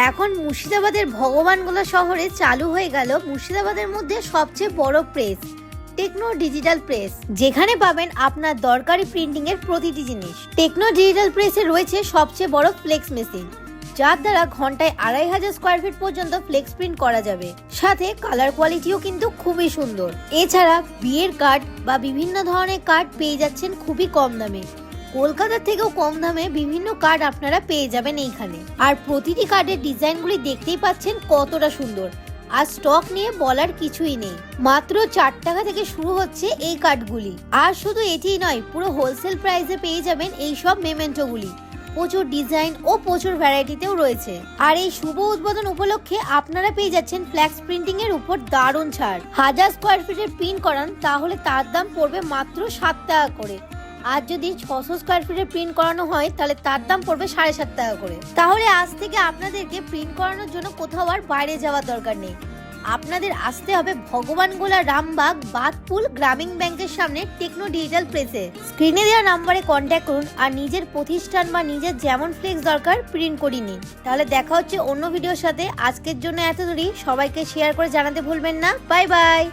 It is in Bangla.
এখন মুর্শিদাবাদের ভগবানগোলা শহরে চালু হয়ে গেল মুর্শিদাবাদের মধ্যে সবচেয়ে বড় প্রেস টেকনো ডিজিটাল প্রেস, যেখানে পাবেন আপনার দরকারি প্রিন্টিং এর প্রতিটি জিনিস। টেকনো ডিজিটাল প্রেসে রয়েছে সবচেয়ে বড় ফ্লেক্স মেশিন, যার দ্বারা ঘন্টায় 2500 স্কোয়ার ফিট পর্যন্ত ফ্লেক্স প্রিন্ট করা যাবে। সাথে কালার কোয়ালিটিও কিন্তু খুবই সুন্দর। এছাড়া বিয়ের কার্ড বা বিভিন্ন ধরনের কার্ড পেয়ে যাচ্ছেন খুবই কম দামে। কলকাতার থেকেও কম দামে বিভিন্ন কার্ড আপনারা পেয়ে যাবেন এইখানে। আর প্রতিটি কার্ডের ডিজাইনগুলি দেখতেই পাচ্ছেন কতটা সুন্দর। আর স্টক নিয়ে বলার কিছুই নেই, মাত্র 4 টাকা থেকে শুরু হচ্ছে এই কার্ডগুলি। আর শুধু এটিই নয়, পুরো হোলসেল প্রাইসে পেয়ে যাবেন এই সব মেমেন্টোগুলি। প্রচুর ডিজাইন ও প্রচুর ভ্যারাইটিতেও রয়েছে। আর এই শুভ উদ্বোধন উপলক্ষে আপনারা পেয়ে যাচ্ছেন ফ্ল্যাক্স প্রিন্টিং এর উপর দারুণ ছাড়। 1000 স্কোয়ার ফিটের প্রিন্ট করান তাহলে তার দাম পড়বে মাত্র 7 টাকা করে। আর যদি 600 স্কোয়ার ফিটের প্রিন্ট করানো হয় তাহলে তার দাম পড়বে 7.5 টাকা করে। তাহলে আজ থেকে আপনাদেরকে প্রিন্ট করানোর জন্য কোথাও আর বাইরে যাওয়ার দরকার নেই। আপনাদের আসতে হবে ভগবানগোলা রামবাগ বাদপুল গ্রামীণ ব্যাংকের সামনে টেকনো ডিজিটাল প্রেসে। স্ক্রিনে দেওয়া নাম্বারে কন্ট্যাক্ট করুন আর নিজের প্রতিষ্ঠান বা নিজের যেমন ফ্লেক্স দরকার প্রিন্ট করিয়ে নিন। তাহলে দেখা হচ্ছে অন্য ভিডিওর সাথে। আজকের জন্য এত দূরই। সবাইকে শেয়ার করে জানাতে ভুলবেন না। Bye bye.